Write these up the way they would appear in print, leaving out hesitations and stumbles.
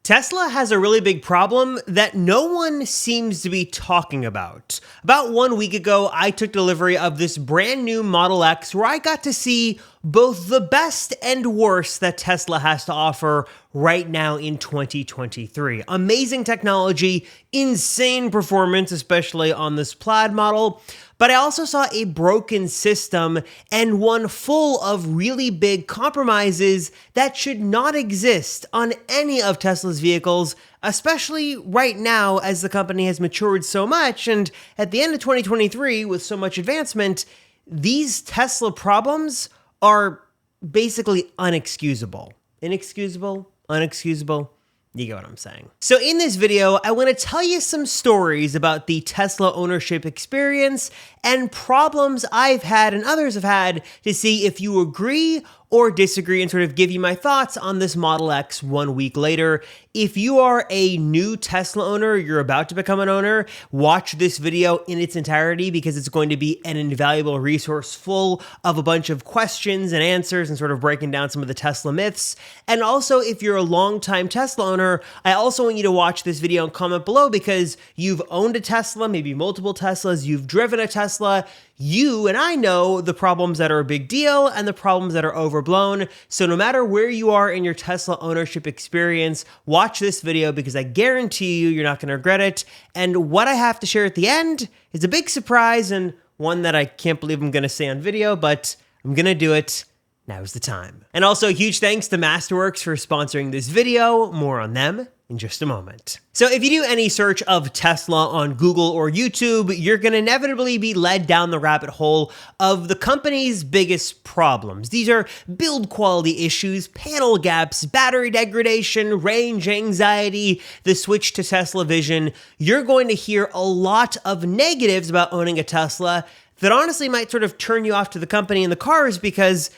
Tesla has a really big problem that no one seems to be talking about. About 1 week ago, I took delivery of this brand new Model X where I got to see both the best and worst that Tesla has to offer right now in 2023. Amazing technology, insane performance, especially on this Plaid model. But I also saw a broken system and one full of really big compromises that should not exist on any of Tesla's vehicles, especially right now as the company has matured so much. And at the end of 2023, with so much advancement, these Tesla problems are basically unexcusable. Inexcusable? Unexcusable? You get what I'm saying. So in this video, I want to tell you some stories about the Tesla ownership experience and problems I've had and others have had to see if you agree or disagree and sort of give you my thoughts on this Model X 1 week later. If you are a new Tesla owner, you're about to become an owner, watch this video in its entirety because it's going to be an invaluable resource full of a bunch of questions and answers and sort of breaking down some of the Tesla myths. And also, if you're a longtime Tesla owner, I also want you to watch this video and comment below because you've owned a Tesla, maybe multiple Teslas, you've driven a Tesla, you and I know the problems that are a big deal and the problems that are overblown. So no matter where you are in your Tesla ownership experience, watch this video because I guarantee you're not going to regret it. And what I have to share at the end is a big surprise and one that I can't believe I'm going to say on video, but I'm going to do it. Now's the time. And also huge thanks to Masterworks for sponsoring this video. More on them in just a moment. So if you do any search of Tesla on Google or YouTube, you're going to inevitably be led down the rabbit hole of the company's biggest problems. These are build quality issues, panel gaps, battery degradation, range anxiety, the switch to Tesla Vision. You're going to hear a lot of negatives about owning a Tesla that honestly might sort of turn you off to the company and the cars because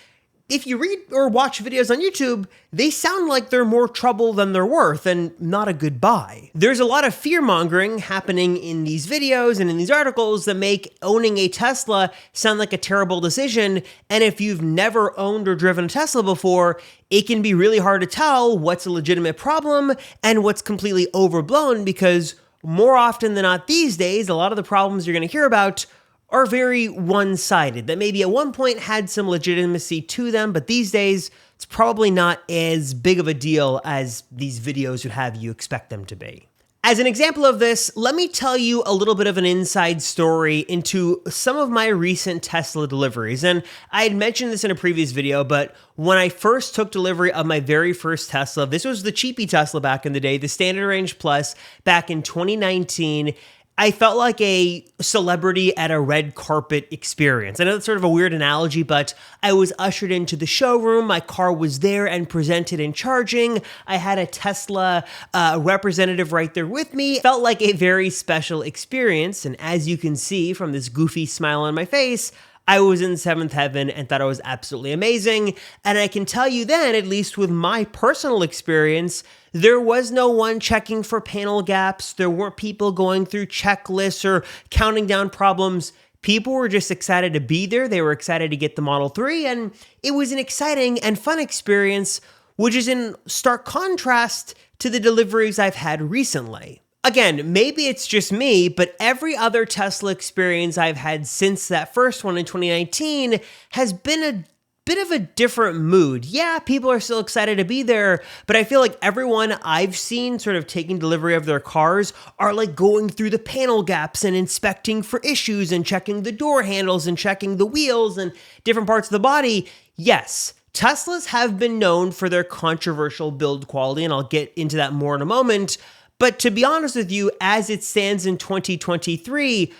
if you read or watch videos on YouTube, they sound like they're more trouble than they're worth and not a good buy. There's a lot of fear-mongering happening in these videos and in these articles that make owning a Tesla sound like a terrible decision. And if you've never owned or driven a Tesla before, it can be really hard to tell what's a legitimate problem and what's completely overblown because more often than not these days, a lot of the problems you're going to hear about are very one-sided, that maybe at one point had some legitimacy to them, but these days, it's probably not as big of a deal as these videos would have you expect them to be. As an example of this, let me tell you a little bit of an inside story into some of my recent Tesla deliveries. And I had mentioned this in a previous video, but when I first took delivery of my very first Tesla, this was the cheapy Tesla back in the day, the Standard Range Plus back in 2019, I felt like a celebrity at a red carpet experience. I know that's sort of a weird analogy, but I was ushered into the showroom. My car was there and presented and charging. I had a Tesla representative right there with me. Felt like a very special experience. And as you can see from this goofy smile on my face, I was in seventh heaven and thought it was absolutely amazing. And I can tell you then, at least with my personal experience, there was no one checking for panel gaps. There weren't people going through checklists or counting down problems. People were just excited to be there. They were excited to get the Model 3, and it was an exciting and fun experience, which is in stark contrast to the deliveries I've had recently. Again, maybe it's just me, but every other Tesla experience I've had since that first one in 2019 has been a bit of a different mood. Yeah, people are still excited to be there, but I feel like everyone I've seen sort of taking delivery of their cars are like going through the panel gaps and inspecting for issues and checking the door handles and checking the wheels and different parts of the body. Yes, Teslas have been known for their controversial build quality, and I'll get into that more in a moment. But to be honest with you, as it stands in 2023,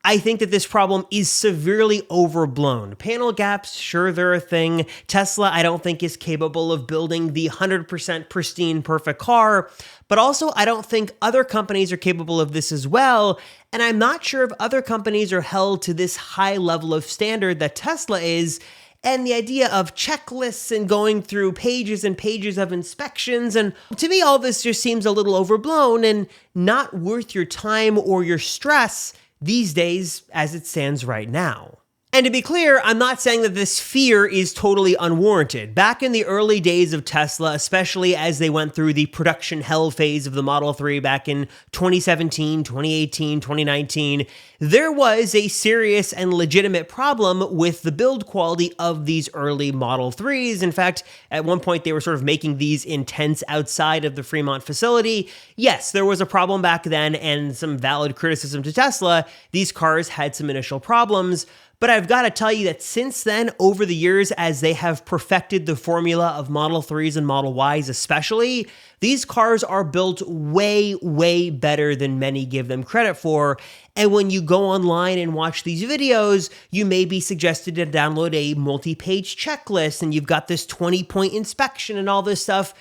I think that this problem is severely overblown. Panel gaps, sure, they're a thing. Tesla, I don't think, is capable of building the 100% pristine, perfect car. But also, I don't think other companies are capable of this as well. And I'm not sure if other companies are held to this high level of standard that Tesla is. And the idea of checklists and going through pages and pages of inspections. And to me, all this just seems a little overblown and not worth your time or your stress these days as it stands right now. And to be clear, I'm not saying that this fear is totally unwarranted. Back in the early days of Tesla, especially as they went through the production hell phase of the Model 3 back in 2017, 2018, 2019, there was a serious and legitimate problem with the build quality of these early Model 3s. In fact, at one point they were sort of making these in tents outside of the Fremont facility. Yes, there was a problem back then and some valid criticism to Tesla. These cars had some initial problems. But I've got to tell you that since then, over the years, as they have perfected the formula of Model 3s and Model Ys especially, these cars are built way, way better than many give them credit for. And when you go online and watch these videos, you may be suggested to download a multi-page checklist, and you've got this 20-point inspection and all this stuff.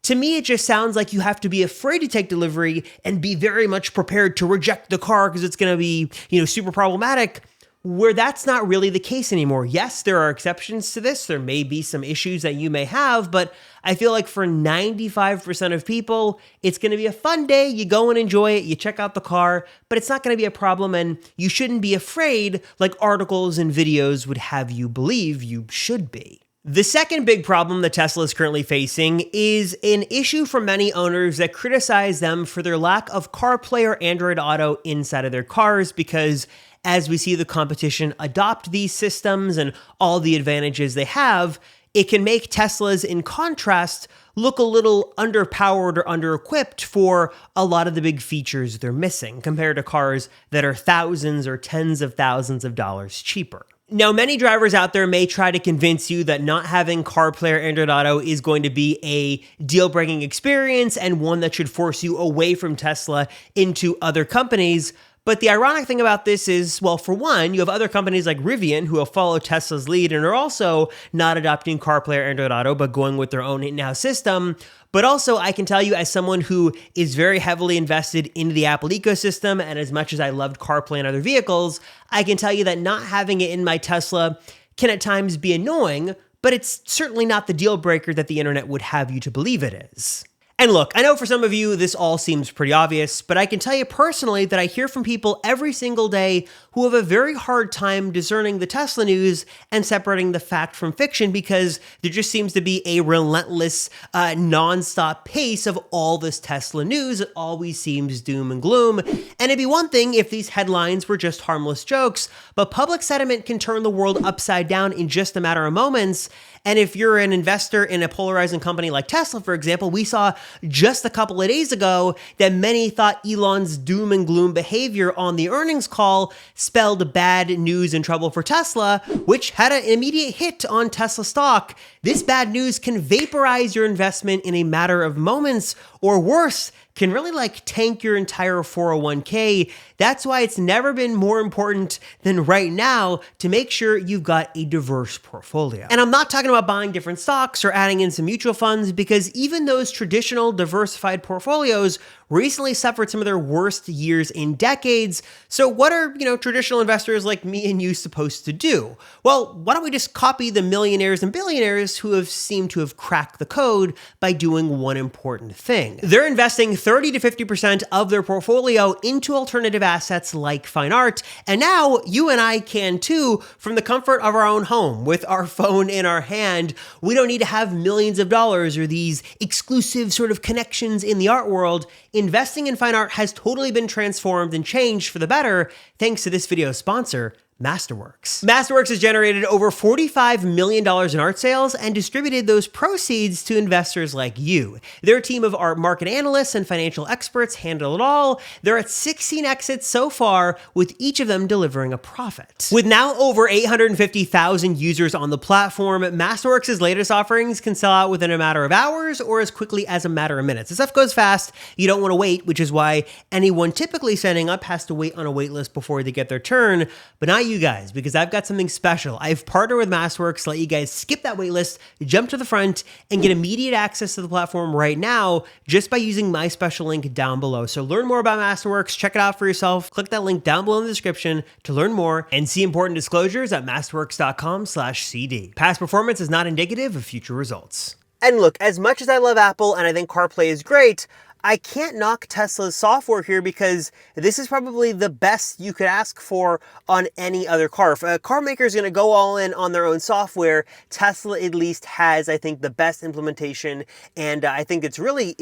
To me, it just sounds like you have to be afraid to take delivery and be very much prepared to reject the car because it's going to be, super problematic. Where that's not really the case anymore. Yes, there are exceptions to this. There may be some issues that you may have, but I feel like for 95% of people, it's going to be a fun day. You go and enjoy it. You check out the car, but it's not going to be a problem, and you shouldn't be afraid like articles and videos would have you believe you should be. The second big problem that Tesla is currently facing is an issue for many owners that criticize them for their lack of CarPlay or Android Auto inside of their cars, because as we see the competition adopt these systems and all the advantages they have, it can make Teslas, in contrast, look a little underpowered or under-equipped for a lot of the big features they're missing compared to cars that are thousands or tens of thousands of dollars cheaper. Now, many drivers out there may try to convince you that not having CarPlay or Android Auto is going to be a deal-breaking experience and one that should force you away from Tesla into other companies. But the ironic thing about this is, well, for one, you have other companies like Rivian who have followed Tesla's lead and are also not adopting CarPlay or Android Auto, but going with their own in-house system. But also, I can tell you, as someone who is very heavily invested into the Apple ecosystem, and as much as I loved CarPlay and other vehicles, I can tell you that not having it in my Tesla can at times be annoying, but it's certainly not the deal breaker that the internet would have you to believe it is. And look, I know for some of you, this all seems pretty obvious, but I can tell you personally that I hear from people every single day who have a very hard time discerning the Tesla news and separating the fact from fiction, because there just seems to be a relentless, nonstop pace of all this Tesla news. It always seems doom and gloom. And it'd be one thing if these headlines were just harmless jokes, but public sentiment can turn the world upside down in just a matter of moments. And if you're an investor in a polarizing company like Tesla, for example, we saw just a couple of days ago that many thought Elon's doom and gloom behavior on the earnings call spelled bad news and trouble for Tesla, which had an immediate hit on Tesla stock. This bad news can vaporize your investment in a matter of moments, or worse, can really tank your entire 401k. That's why it's never been more important than right now to make sure you've got a diverse portfolio. And I'm not talking about buying different stocks or adding in some mutual funds, because even those traditional diversified portfolios recently suffered some of their worst years in decades. So what are, traditional investors like me and you supposed to do? Well, why don't we just copy the millionaires and billionaires who have seemed to have cracked the code by doing one important thing. They're investing 30 to 50% of their portfolio into alternative assets like fine art. And now you and I can too, from the comfort of our own home with our phone in our hand. We don't need to have millions of dollars or these exclusive sort of connections in the art world. Investing in fine art has totally been transformed and changed for the better thanks to this video's sponsor, Masterworks. Masterworks has generated over $45 million in art sales and distributed those proceeds to investors like you. Their team of art market analysts and financial experts handle it all. They're at 16 exits so far, with each of them delivering a profit. With now over 850,000 users on the platform, Masterworks' latest offerings can sell out within a matter of hours or as quickly as a matter of minutes. The stuff goes fast. You don't want to wait, which is why anyone typically signing up has to wait on a wait list before they get their turn. But not you guys, because I've got something special. I've partnered with Masterworks to let you guys skip that waitlist, jump to the front, and get immediate access to the platform right now just by using my special link down below. So learn more about Masterworks, check it out for yourself, click that link down below in the description to learn more and see important disclosures at masterworks.com/CD. Past performance is not indicative of future results. And look, as much as I love Apple and I think CarPlay is great, I can't knock Tesla's software here because this is probably the best you could ask for on any other car. If a car maker is going to go all in on their own software, Tesla at least has, I think, the best implementation, and I think it's really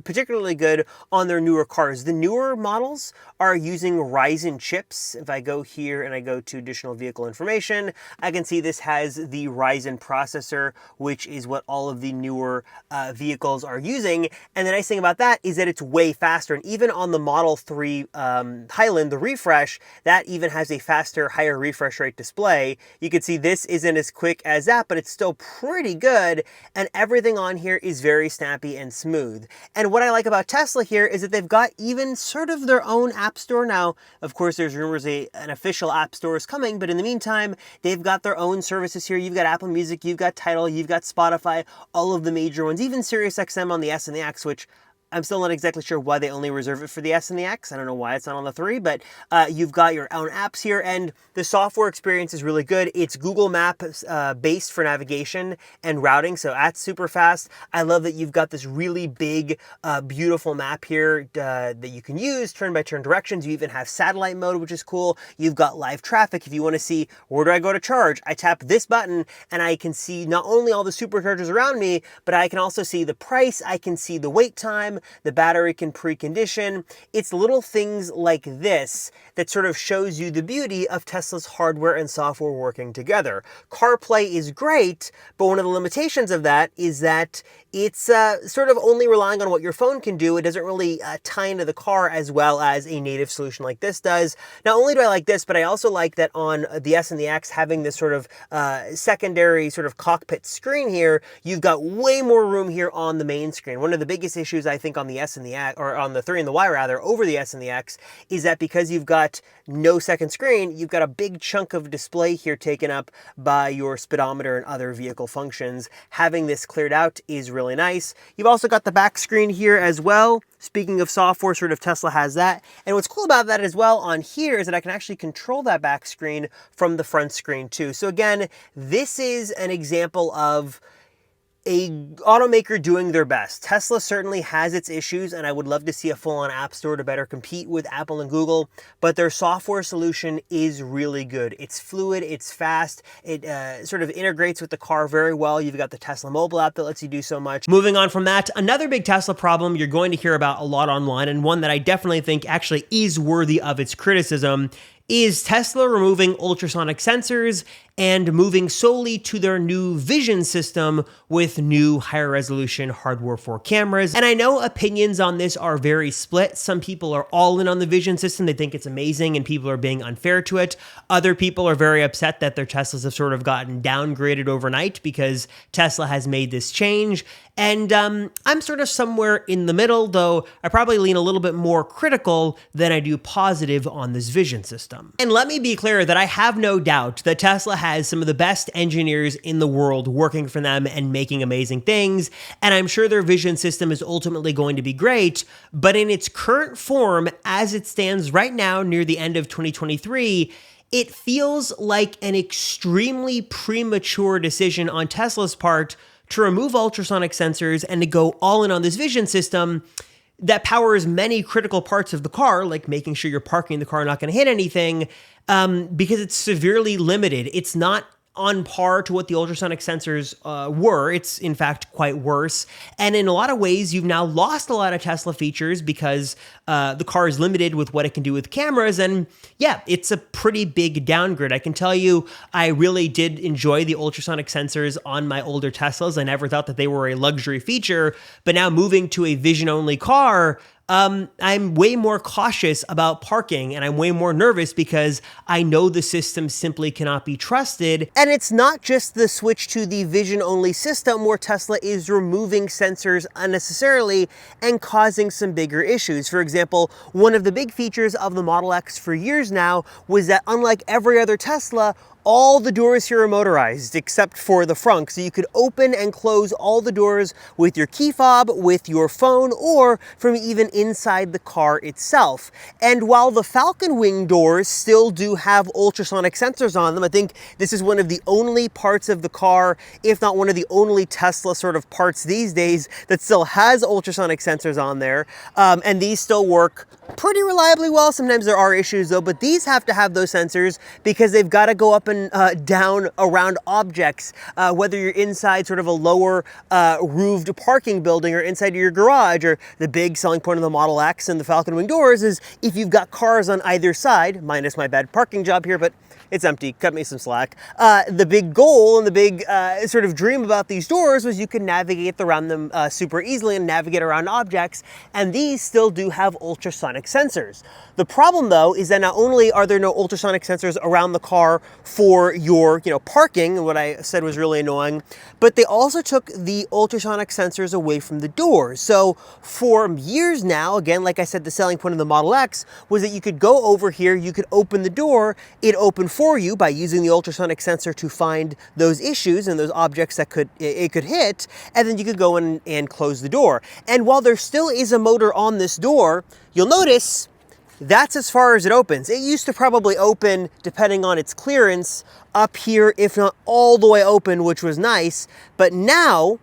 particularly good on their newer cars. The newer models are using Ryzen chips. If I go here and I go to additional vehicle information, I can see this has the Ryzen processor, which is what all of the newer vehicles are using. And the nice thing about that is that it's way faster. And even on the Model 3 Highland, the refresh, that even has a faster, higher refresh rate display. You can see this isn't as quick as that, but it's still pretty good. And everything on here is very snappy and smooth. And what I like about Tesla here is that they've got even sort of their own app store now. Of course, there's rumors an official app store is coming, but in the meantime, they've got their own services here. You've got Apple Music, you've got Tidal, you've got Spotify, all of the major ones, even SiriusXM on the S and the X, which I'm still not exactly sure why they only reserve it for the S and the X. I don't know why it's not on the 3, but you've got your own apps here, and the software experience is really good. It's Google Maps based for navigation and routing, so that's super fast. I love that you've got this really big, beautiful map here that you can use, turn-by-turn directions. You even have satellite mode, which is cool. You've got live traffic. If you want to see, where do I go to charge? I tap this button, and I can see not only all the superchargers around me, but I can also see the price. I can see the wait time. The battery can precondition. It's little things like this that sort of shows you the beauty of Tesla's hardware and software working together. CarPlay is great, but one of the limitations of that is that it's sort of only relying on what your phone can do. It doesn't really tie into the car as well as a native solution like this does. Not only do I like this, but I also like that on the S and the X having this sort of secondary sort of cockpit screen here, you've got way more room here on the main screen. One of the biggest issues I think on the S and the X, or on the 3 and the Y rather, over the S and the X, is that because you've got no second screen, you've got a big chunk of display here taken up by your speedometer and other vehicle functions. Having this cleared out is really nice. You've also got the back screen here as well. Speaking of software, sort of Tesla has that. And what's cool about that as well on here is that I can actually control that back screen from the front screen too. So again, this is an example of a automaker doing their best. Tesla certainly has its issues, and I would love to see a full-on app store to better compete with Apple and Google, but their software solution is really good. It's fluid, it's fast, it sort of integrates with the car very well. You've got the Tesla mobile app that lets you do so much. Moving on from that, another big Tesla problem you're going to hear about a lot online, and one that I definitely think actually is worthy of its criticism, is Tesla removing ultrasonic sensors and moving solely to their new vision system with new higher resolution hardware for cameras. And I know opinions on this are very split. Some people are all in on the vision system. They think it's amazing and people are being unfair to it. Other people are very upset that their Teslas have sort of gotten downgraded overnight because Tesla has made this change. And I'm sort of somewhere in the middle, though I probably lean a little bit more critical than I do positive on this vision system. And let me be clear that I have no doubt that Tesla has some of the best engineers in the world working for them and making amazing things, and I'm sure their vision system is ultimately going to be great, but in its current form, as it stands right now near the end of 2023, it feels like an extremely premature decision on Tesla's part to remove ultrasonic sensors and to go all in on this vision system that powers many critical parts of the car, like making sure you're parking the car not going to hit anything, because it's severely limited. It's not on par to what the ultrasonic sensors were. It's in fact quite worse. And in a lot of ways, you've now lost a lot of Tesla features because the car is limited with what it can do with cameras. And yeah, it's a pretty big downgrade. I can tell you, I really did enjoy the ultrasonic sensors on my older Teslas. I never thought that they were a luxury feature, but now moving to a vision-only car, I'm way more cautious about parking, and I'm way more nervous because I know the system simply cannot be trusted. And it's not just the switch to the vision-only system where Tesla is removing sensors unnecessarily and causing some bigger issues. For example, one of the big features of the Model X for years now was that unlike every other Tesla, All the doors here are motorized except for the front, so you could open and close all the doors with your key fob, with your phone, or from even inside the car itself. And while the Falcon Wing doors still do have ultrasonic sensors on them, I think this is one of the only parts of the car, if not one of the only Tesla sort of parts these days that still has ultrasonic sensors on there. And these still work pretty reliably well. Sometimes there are issues though, but these have to have those sensors because they've got to go up and down around objects, whether you're inside sort of a lower roofed parking building or inside your garage. Or the big selling point of the Model X and the Falcon Wing doors is if you've got cars on either side, minus my bad parking job here, but it's empty, cut me some slack. The big goal and the big sort of dream about these doors was you could navigate around them super easily and navigate around objects, and these still do have ultrasonic sensors. The problem though is that not only are there no ultrasonic sensors around the car for your parking, and what I said was really annoying, but they also took the ultrasonic sensors away from the doors. So for years now, again, like I said, the selling point of the Model X was that you could go over here, you could open the door, it opened for you by using the ultrasonic sensor to find those issues and those objects that it could hit, and then you could go in and close the door. And while there still is a motor on this door, you'll notice that's as far as it opens. It used to probably open, depending on its clearance, up here, if not all the way open, which was nice, but now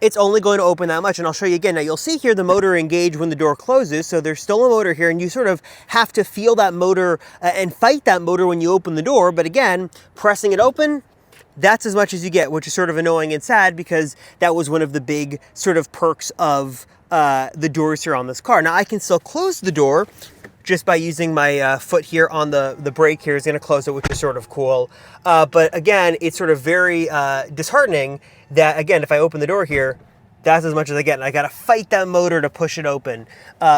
it's only going to open that much. And I'll show you again. Now you'll see here the motor engage when the door closes, so there's still a motor here, and you sort of have to feel that motor and fight that motor when you open the door. But again, pressing it open, that's as much as you get, which is sort of annoying and sad because that was one of the big sort of perks of the doors here on this car. Now I can still close the door just by using my foot here on the brake here is going to close it, which is sort of cool. But again, it's sort of very disheartening that, again, if I open the door here, that's as much as I get. And I got to fight that motor to push it open.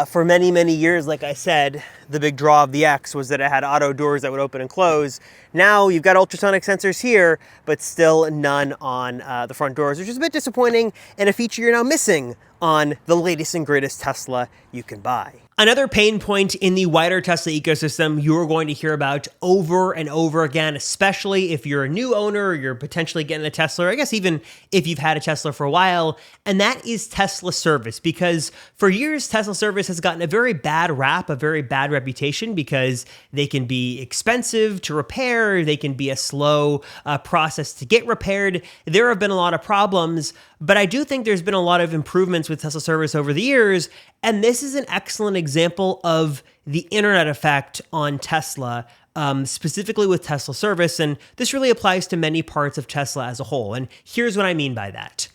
For many, many years, like I said, the big draw of the X was that it had auto doors that would open and close. Now you've got ultrasonic sensors here, but still none on the front doors, which is a bit disappointing and a feature you're now missing on the latest and greatest Tesla you can buy. Another pain point in the wider Tesla ecosystem you're going to hear about over and over again, especially if you're a new owner or you're potentially getting a Tesla, or I guess even if you've had a Tesla for a while, and that is Tesla service. Because for years, Tesla service has gotten a very bad rap, a very bad reputation, because they can be expensive to repair, they can be a slow process to get repaired. There have been a lot of problems, but I do think there's been a lot of improvements with Tesla service over the years, and this is an excellent example of the internet effect on Tesla, specifically with Tesla service, and this really applies to many parts of Tesla as a whole, and here's what I mean by that.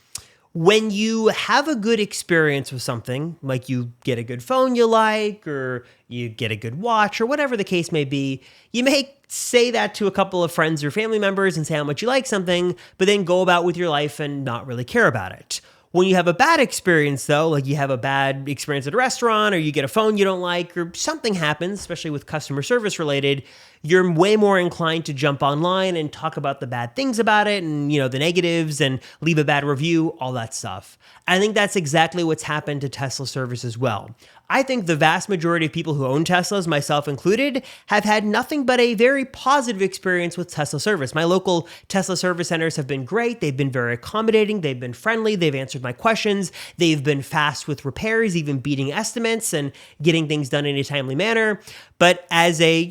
When you have a good experience with something, like you get a good phone you like, or you get a good watch, or whatever the case may be, you may say that to a couple of friends or family members and say how much you like something, but then go about with your life and not really care about it. When you have a bad experience, though, like you have a bad experience at a restaurant, or you get a phone you don't like, or something happens, especially with customer service related, you're way more inclined to jump online and talk about the bad things about it and, the negatives, and leave a bad review, all that stuff. I think that's exactly what's happened to Tesla service as well. I think the vast majority of people who own Teslas, myself included, have had nothing but a very positive experience with Tesla service. My local Tesla service centers have been great. They've been very accommodating. They've been friendly. They've answered my questions. They've been fast with repairs, even beating estimates and getting things done in a timely manner. But as a,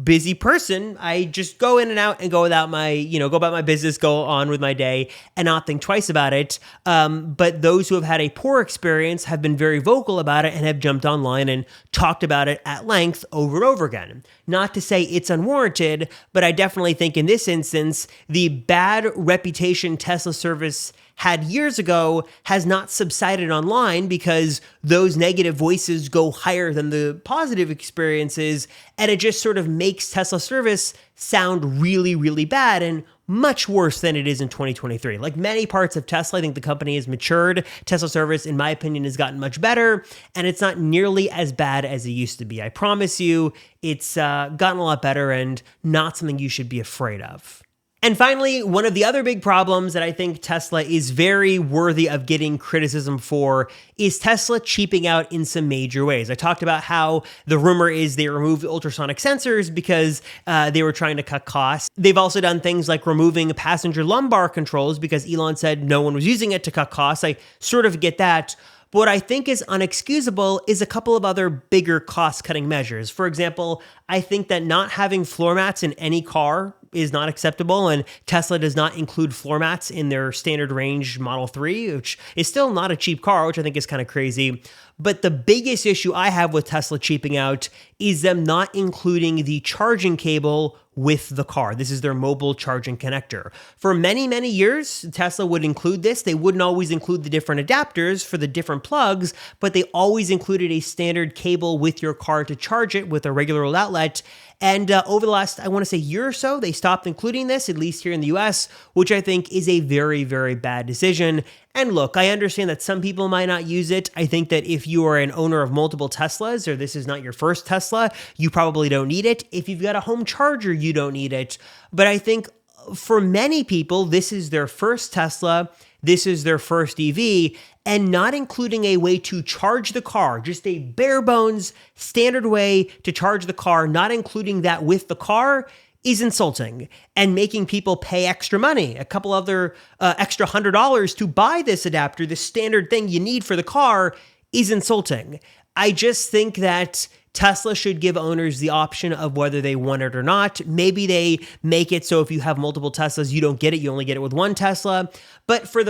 busy person, I just go in and out and go about my business, go on with my day and not think twice about it. But those who have had a poor experience have been very vocal about it and have jumped online and talked about it at length over and over again. Not to say it's unwarranted, but I definitely think in this instance, the bad reputation Tesla service had years ago has not subsided online because those negative voices go higher than the positive experiences, and it just sort of makes Tesla service sound really, really bad and much worse than it is in 2023. Like many parts of Tesla, I think the company has matured. Tesla service, in my opinion, has gotten much better, and it's not nearly as bad as it used to be. I promise you, it's gotten a lot better and not something you should be afraid of. And finally, one of the other big problems that I think Tesla is very worthy of getting criticism for is Tesla cheaping out in some major ways. I talked about how the rumor is they removed ultrasonic sensors because they were trying to cut costs. They've also done things like removing passenger lumbar controls because Elon said no one was using it to cut costs. I sort of get that. But what I think is unexcusable is a couple of other bigger cost-cutting measures. For example, I think that not having floor mats in any car is not acceptable, and Tesla does not include floor mats in their standard range Model 3, which is still not a cheap car, which I think is kind of crazy. But the biggest issue I have with Tesla cheaping out is them not including the charging cable with the car. This is their mobile charging connector. For many, many years, Tesla would include this. They wouldn't always include the different adapters for the different plugs, but they always included a standard cable with your car to charge it with a regular old outlet. And over the last, I want to say year or so, they stopped including this, at least here in the US, which I think is a very, very bad decision. And look, I understand that some people might not use it. I think that if you are an owner of multiple Teslas, or this is not your first Tesla, you probably don't need it. If you've got a home charger, you don't need it. But I think for many people, this is their first Tesla, this is their first EV, and not including a way to charge the car, just a bare bones standard way to charge the car, not including that with the car, is insulting, and making people pay extra money, a couple other extra $100 to buy this adapter, the standard thing you need for the car, is insulting. I just think that Tesla should give owners the option of whether they want it or not. Maybe they make it so if you have multiple Teslas, you don't get it. You only get it with one Tesla. But for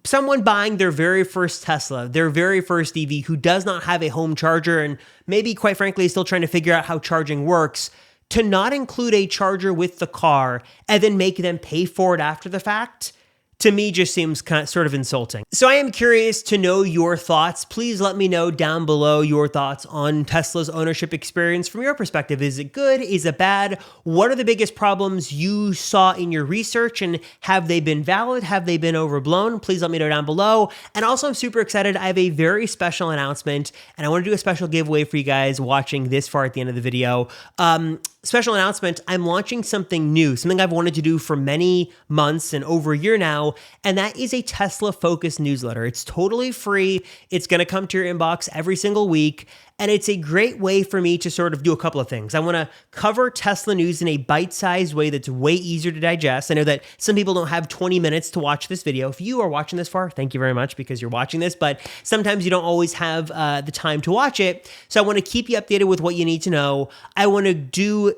someone buying their very first Tesla, their very first EV, who does not have a home charger and maybe, quite frankly, is still trying to figure out how charging works, to not include a charger with the car and then make them pay for it after the fact, to me just seems sort of insulting. So I am curious to know your thoughts. Please let me know down below your thoughts on Tesla's ownership experience from your perspective. Is it good? Is it bad? What are the biggest problems you saw in your research, and have they been valid? Have they been overblown? Please let me know down below. And also, I'm super excited. I have a very special announcement, and I want to do a special giveaway for you guys watching this far at the end of the video. Special announcement, I'm launching something new, something I've wanted to do for many months and over a year now, and that is a Tesla-focused newsletter. It's totally free. It's going to come to your inbox every single week, and it's a great way for me to sort of do a couple of things. I want to cover Tesla news in a bite-sized way that's way easier to digest. I know that some people don't have 20 minutes to watch this video. If you are watching this far, thank you very much because you're watching this, but sometimes you don't always have the time to watch it. So I want to keep you updated with what you need to know. I want to do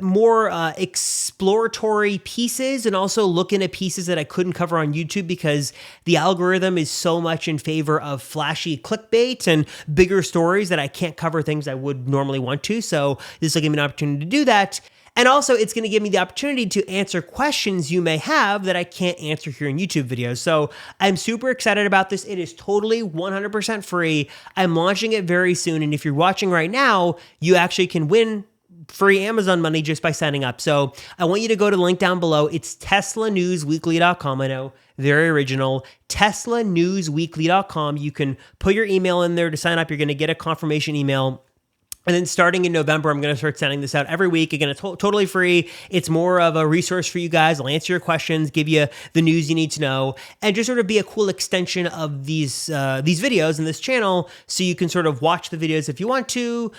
more exploratory pieces and also look into pieces that I couldn't cover on YouTube because the algorithm is so much in favor of flashy clickbait and bigger stories that I can't cover things I would normally want to. So this will give me an opportunity to do that. And also, it's going to give me the opportunity to answer questions you may have that I can't answer here in YouTube videos. So I'm super excited about this. It is totally 100% free. I'm launching it very soon. And if you're watching right now, you actually can win free Amazon money just by signing up. So I want you to go to the link down below. It's teslanewsweekly.com. I know, very original. teslanewsweekly.com. You can put your email in there to sign up. You're going to get a confirmation email. And then starting in November, I'm going to start sending this out every week. Again, it's totally free. It's more of a resource for you guys. I'll answer your questions, give you the news you need to know, and just sort of be a cool extension of these videos and this channel, so you can sort of watch the videos if you want to,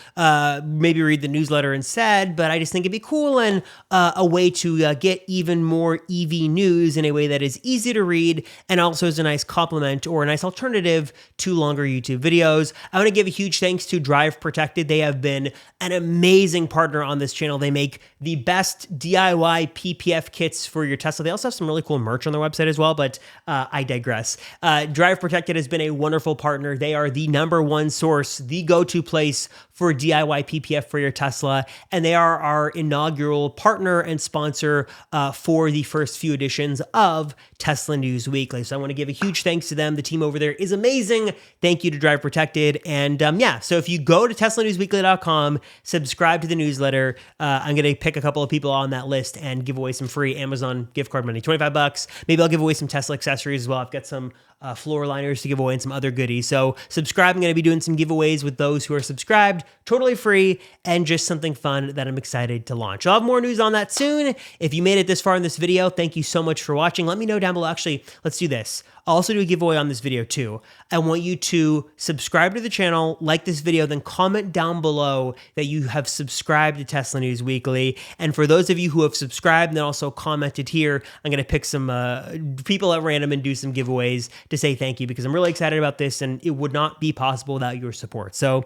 maybe read the newsletter instead. But I just think it'd be cool and a way to get even more EV news in a way that is easy to read and also is a nice complement or a nice alternative to longer YouTube videos. I want to give a huge thanks to Drive Protected. They have been an amazing partner on this channel. They make the best DIY PPF kits for your Tesla. They also have some really cool merch on their website as well, but I digress. Drive Protected has been a wonderful partner. They are the #1 source, the go-to place for DIY PPF for your Tesla, and they are our inaugural partner and sponsor for the first few editions of Tesla News Weekly. So I want to give a huge thanks to them. The team over there is amazing. Thank you to Drive Protected. And yeah, so if you go to teslanewsweekly.com, subscribe to the newsletter, I'm going to pick a couple of people on that list and give away some free Amazon gift card money, $25. Maybe I'll give away some Tesla accessories as well. I've got some floor liners to give away and some other goodies. So subscribe. I'm going to be doing some giveaways with those who are subscribed, totally free, and just something fun that I'm excited to launch. I'll have more news on that soon. If you made it this far in this video, thank you so much for watching. Let me know down below. Actually, let's do this. I'll also do a giveaway on this video too. I want you to subscribe to the channel, like this video, then comment down below that you have subscribed to Tesla News Weekly. And for those of you who have subscribed and then also commented here, I'm going to pick some people at random and do some giveaways to say thank you, because I'm really excited about this and it would not be possible without your support. So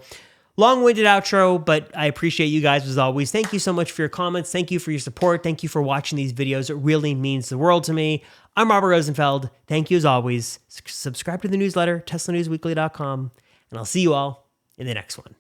long-winded outro, but I appreciate you guys as always. Thank you so much for your comments. Thank you for your support. Thank you for watching these videos. It really means the world to me. I'm Robert Rosenfeld. Thank you as always. Subscribe to the newsletter, teslanewsweekly.com, and I'll see you all in the next one.